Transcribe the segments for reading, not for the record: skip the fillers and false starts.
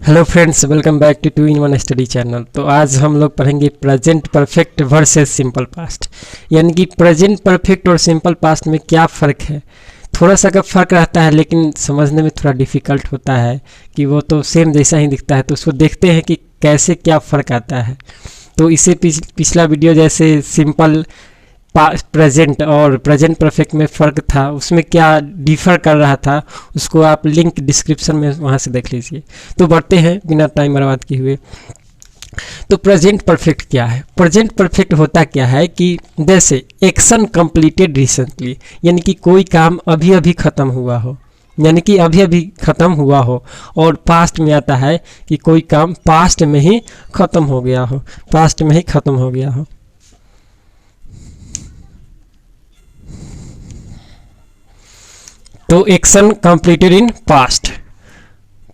Hello friends, welcome back to 2 in 1 study channel. तो आज हम लोग पढ़ेंगे present perfect versus simple past, यानी कि प्रेजेंट परफेक्ट और सिंपल पास्ट में क्या फ़र्क है। थोड़ा सा का फ़र्क रहता है, लेकिन समझने में थोड़ा डिफ़िकल्ट होता है कि वो तो सेम जैसा ही दिखता है। तो उसको देखते हैं कि कैसे क्या फ़र्क आता है। तो इससे पिछला वीडियो जैसे सिंपल प्रेजेंट और प्रेजेंट परफेक्ट में फ़र्क था, उसमें क्या डिफ़र कर रहा था, उसको आप लिंक डिस्क्रिप्शन में वहाँ से देख लीजिए। तो बढ़ते हैं बिना टाइम बर्बाद किए हुए। तो प्रेजेंट परफेक्ट क्या है? प्रेजेंट परफेक्ट होता क्या है कि जैसे एक्शन कंप्लीटेड रिसेंटली, यानी कि कोई काम अभी अभी ख़त्म हुआ हो, यानी कि अभी अभी ख़त्म हुआ हो। और पास्ट में आता है कि कोई काम पास्ट में ही ख़त्म हो गया हो, पास्ट में ही ख़त्म हो गया हो। तो एक्शन कंप्लीटेड इन पास्ट।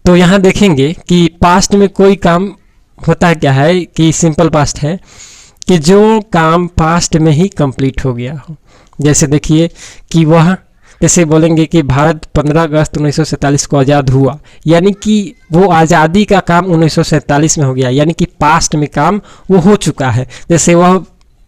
तो यहाँ देखेंगे कि पास्ट में कोई काम होता क्या है कि सिंपल पास्ट है कि जो काम पास्ट में ही कंप्लीट हो गया हो। जैसे देखिए कि वह, जैसे बोलेंगे कि भारत 15 अगस्त 1947 को आज़ाद हुआ, यानी कि वो आज़ादी का काम 1947 में हो गया, यानी कि पास्ट में काम वो हो चुका है। जैसे वह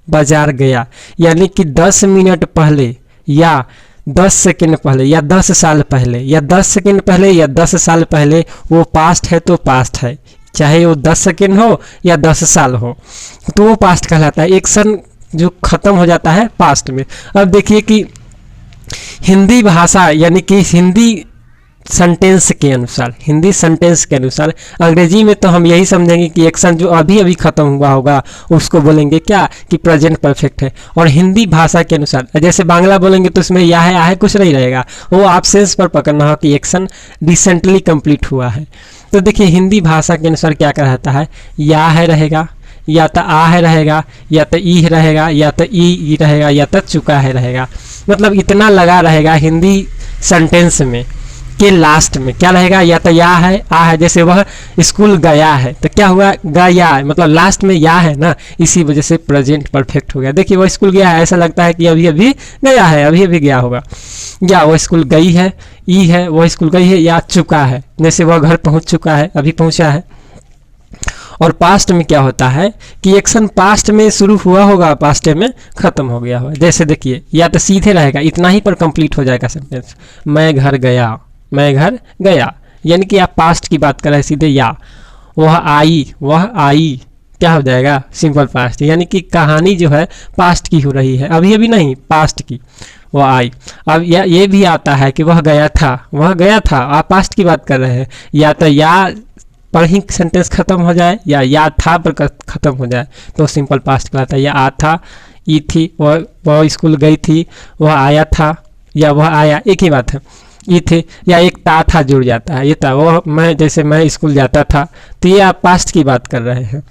बाजार गया, यानी कि 10 मिनट पहले या 10 सेकंड पहले या 10 साल पहले या 10 सेकंड पहले या 10 साल पहले, वो पास्ट है तो पास्ट है, चाहे वो 10 सेकंड हो या 10 साल हो, तो वो पास्ट कहलाता है। एक्शन जो ख़त्म हो जाता है पास्ट में। अब देखिए कि हिंदी भाषा, यानी कि हिंदी सेंटेंस के अनुसार, हिंदी सेंटेंस के अनुसार, अंग्रेजी में तो हम यही समझेंगे कि एक्शन जो अभी अभी ख़त्म हुआ होगा उसको बोलेंगे क्या कि प्रेजेंट परफेक्ट है। और हिंदी भाषा के अनुसार जैसे बांग्ला बोलेंगे तो उसमें या है कुछ नहीं रहेगा, वो एब्सेंस पर पकड़ना हो कि एक्शन रिसेंटली कंप्लीट हुआ है। तो देखिए हिंदी भाषा के अनुसार क्या कहता है, या है रहेगा, या तो आ है रहेगा, या तो ई रहेगा, या तो ई रहेगा, या तो चुका है रहेगा। मतलब इतना लगा रहेगा हिंदी सेंटेंस में के लास्ट में क्या रहेगा, या तो या है आ है। जैसे वह स्कूल गया है तो क्या हुआ, गया है, मतलब लास्ट में या है ना, इसी वजह से प्रेजेंट परफेक्ट हो गया। देखिए वह स्कूल गया है, ऐसा लगता है कि अभी अभी गया है, अभी अभी गया होगा। या वह स्कूल गई है, ई है, वह स्कूल गई है, या चुका है, जैसे वह घर पहुंच चुका है, अभी पहुंचा है। और पास्ट में क्या होता है कि एक्शन पास्ट में शुरू हुआ होगा, पास्ट में ख़त्म हो गया होगा। जैसे देखिए या तो सीधे रहेगा, इतना ही पर कंप्लीट हो जाएगा सेंटेंस, मैं घर गया, मैं घर गया, यानी कि आप पास्ट की बात कर रहे हैं सीधे। या वह आई, वह आई, क्या हो जाएगा सिंपल पास्ट, यानी कि कहानी जो है पास्ट की हो रही है, अभी अभी नहीं, पास्ट की, वह आई। अब ये भी आता है कि वह गया था, वह गया था, आप पास्ट की बात कर रहे हैं। या तो या पर ही सेंटेंस खत्म हो जाए या था पर खत्म हो जाए तो सिंपल पास्ट कहलाता है। या आ था, ई थी, वह स्कूल गई थी, वह आया था, या वह आया, एक ही बात है, ये थे। या एक था जुड़ जाता है, ये था, वो मैं, जैसे मैं स्कूल जाता था, तो ये आप पास्ट की बात कर रहे हैं।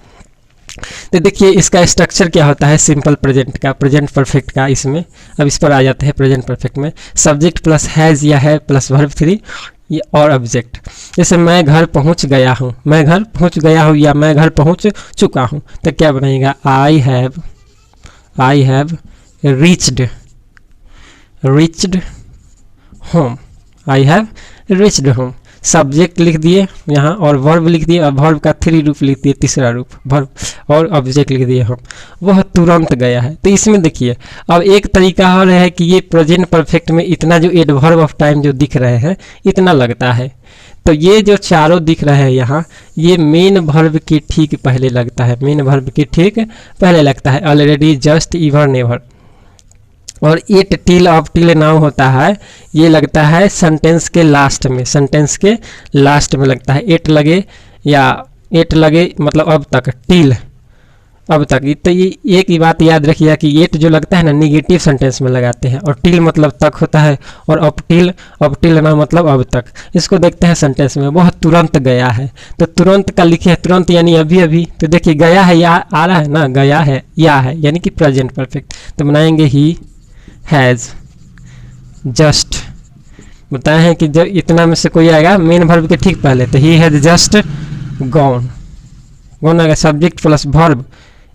तो देखिए इसका स्ट्रक्चर क्या होता है सिंपल प्रेजेंट का, प्रेजेंट परफेक्ट का। इसमें अब इस पर आ जाते हैं प्रेजेंट परफेक्ट में, सब्जेक्ट प्लस हैज़ या है प्लस वर्ब 3 और ऑब्जेक्ट। जैसे मैं घर पहुंच गया हूँ, मैं घर पहुंच गया हूँ, या मैं घर पहुंच चुका हूँ, तो क्या बनेगा, I have reached home, I have reached home. Subject लिख दिए यहाँ और वर्ब लिख दिए, और वर्ब का 3 रूप लिख दिए, तीसरा रूप वर्ब, और ऑब्जेक्ट लिख दिए हम, वह तुरंत गया है। तो इसमें देखिए अब एक तरीका और है कि ये प्रेजेंट परफेक्ट में इतना जो एडवर्ब ऑफ टाइम जो दिख रहे हैं इतना लगता है। तो ये जो चारों दिख रहे हैं यहाँ, ये मेन वर्ब के ठीक पहले लगता है, मेन वर्ब के ठीक पहले लगता है, ऑलरेडी, जस्ट, इवर, नेवर। और it, till, of, till now होता है, ये लगता है सेंटेंस के लास्ट में, सेंटेंस के लास्ट में लगता है। इट लगे या इट लगे मतलब अब तक, टिल अब तक। तो ये एक ही बात याद रखिए कि इट जो लगता है ना निगेटिव सेंटेंस में लगाते हैं, और टिल मतलब तक होता है, और अब टिल ना मतलब अब तक। इसको देखते हैं सेंटेंस में, वह तुरंत गया है, तो तुरंत का लिखे है तुरंत यानी अभी अभी। तो देखिए गया है या आ रहा है ना, गया है या है, यानी कि प्रेजेंट परफेक्ट। तो बनाएंगे ही हैज़ जस्ट, बताए हैं कि जब इतना में से कोई आएगा मेन वर्ब के ठीक पहले, तो he has just gone, gone आएगा subject plus verb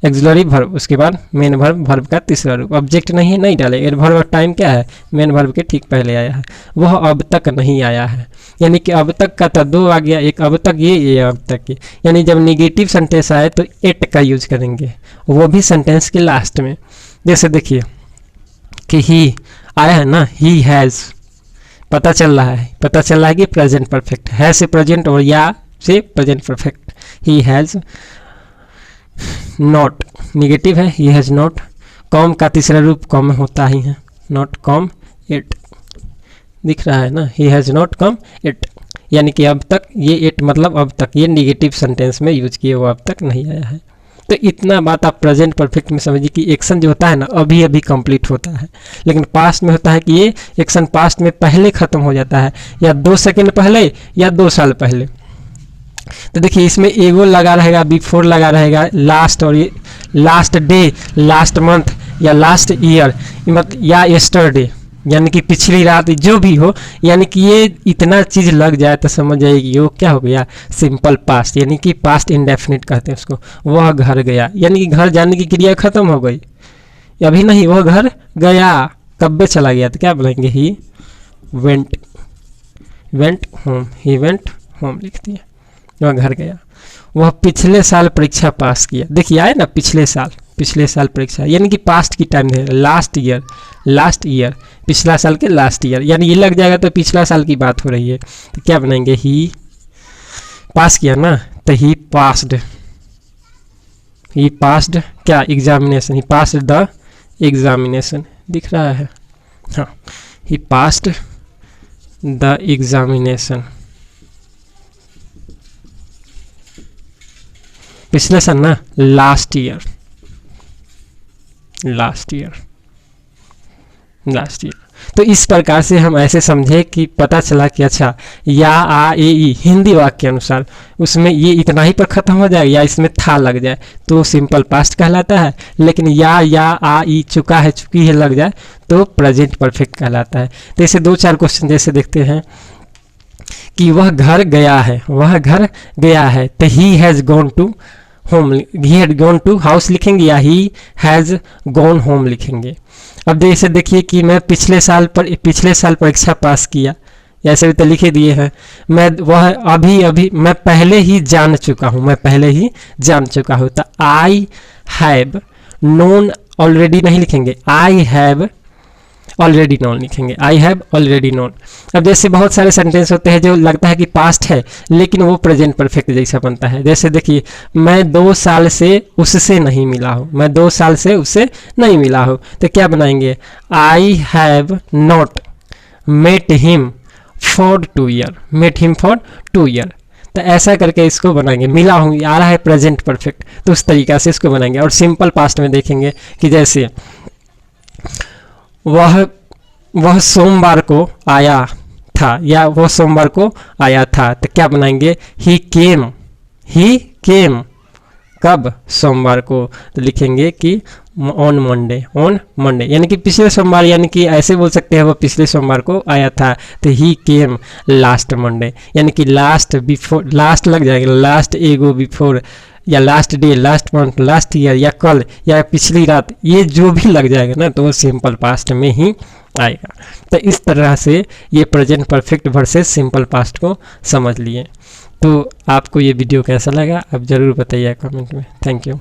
auxiliary verb, उसके बाद मेन वर्ब, वर्ब का तीसरा रूप। ऑब्जेक्ट नहीं है, नहीं डाले। एडवर्ब ऑफ टाइम क्या है, मेन वर्ब के ठीक पहले आया है, वह अब तक नहीं आया है। यानी कि अब तक का तो 2 आ गया, एक अब तक ये अब तक ये। यानी जब निगेटिव सेंटेंस आए तो एट का यूज करेंगे, वो भी सेंटेंस के लास्ट में। जैसे देखिए कि ही आया है ना, ही हैज़, पता चल रहा है कि प्रेजेंट परफेक्ट है से प्रेजेंट और या से present perfect. He has not negative है, ही हैज़ नॉट। कॉम का तीसरा रूप कॉम में होता ही है, नॉट कॉम इट, दिख रहा है ना, he has not come it. यानी कि अब तक, ये इट मतलब अब तक, ये निगेटिव सेंटेंस में यूज किए, वो अब तक नहीं आया है। तो इतना बात आप प्रेजेंट परफेक्ट में समझिए कि एक्शन जो होता है ना अभी अभी कंप्लीट होता है, लेकिन पास्ट में होता है कि ये एक्शन पास्ट में पहले ख़त्म हो जाता है, या 2 सेकंड पहले या 2 साल पहले। तो देखिए इसमें एगो लगा रहेगा, बिफोर लगा रहेगा, लास्ट, और ये लास्ट डे, लास्ट मंथ या लास्ट ईयर, मतलब या यस्टरडे, यानी कि पिछली रात, जो भी हो। यानी कि ये इतना चीज़ लग जाए तो समझ जाइए वो क्या हो गया, सिंपल पास्ट, यानी कि पास्ट इंडेफिनिट कहते हैं उसको। वह घर गया, यानी कि घर जाने की क्रिया खत्म हो गई, अभी नहीं, वह घर गया, कब्बे चला गया, तो क्या बोलेंगे, he went home, he went home लिख दिया, वह घर गया। वह पिछले साल परीक्षा पास किया, देखिए आए ना पिछले साल परीक्षा, यानी कि पास्ट की टाइम है, लास्ट ईयर, पिछला साल के लास्ट ईयर, यानी ये लग जाएगा तो पिछला साल की बात हो रही है। तो क्या बनाएंगे, ही पास किया ना, तो ही पास्ड क्या, examination, he passed the examination, दिख रहा है, हाँ, ही पास्ड द एग्जामिनेशन। पिछले साल ना, लास्ट ईयर, तो इस प्रकार से हम ऐसे समझे कि पता चला कि अच्छा या आ ए ई हिंदी वाक्य के अनुसार उसमें ये इतना ही पर ख़त्म हो जाए, या इसमें था लग जाए तो सिंपल पास्ट कहलाता है, लेकिन या आ ई चुका है चुकी है लग जाए तो प्रेजेंट परफेक्ट कहलाता है। तो ऐसे 2-4 क्वेश्चन जैसे देखते हैं कि वह घर गया है, तो he has gone to home, he had gone to house लिखेंगे या ही हैज़ गॉन होम लिखेंगे। अब जैसे देखिए कि मैं पिछले साल परीक्षा पास किया, ऐसे भी तो लिखे दिए हैं। मैं पहले ही जान चुका हूँ, तो आई हैव नोन ऑलरेडी नहीं लिखेंगे, आई हैव ऑलरेडी नोन लिखेंगे, आई हैव ऑलरेडी नोन। अब जैसे बहुत सारे सेंटेंस होते हैं जो लगता है कि पास्ट है लेकिन वो प्रेजेंट परफेक्ट जैसा बनता है। जैसे देखिए, मैं 2 साल से उससे नहीं मिला हूँ, तो क्या बनाएंगे, I have not met him for 2 year. तो ऐसा करके इसको बनाएंगे, मिला हूँ आ रहा है प्रेजेंट परफेक्ट, तो उस तरीक़ा से इसको बनाएंगे। और सिंपल पास्ट में देखेंगे कि जैसे वह सोमवार को आया था, या वो सोमवार को आया था, तो क्या बनाएंगे, ही केम कब, सोमवार को, तो लिखेंगे कि ऑन मंडे, यानी कि पिछले सोमवार, यानी कि ऐसे बोल सकते हैं वो पिछले सोमवार को आया था, तो ही केम लास्ट मंडे, यानी कि लास्ट बिफोर, लास्ट लग जाएगा, लास्ट एगो बिफोर, या last day, last month, last year, या कल, या पिछली रात, ये जो भी लग जाएगा ना तो वो सिंपल पास्ट में ही आएगा। तो इस तरह से ये present perfect versus simple past को समझ लिए। तो आपको ये वीडियो कैसा लगा आप ज़रूर बताइए कमेंट में। Thank you.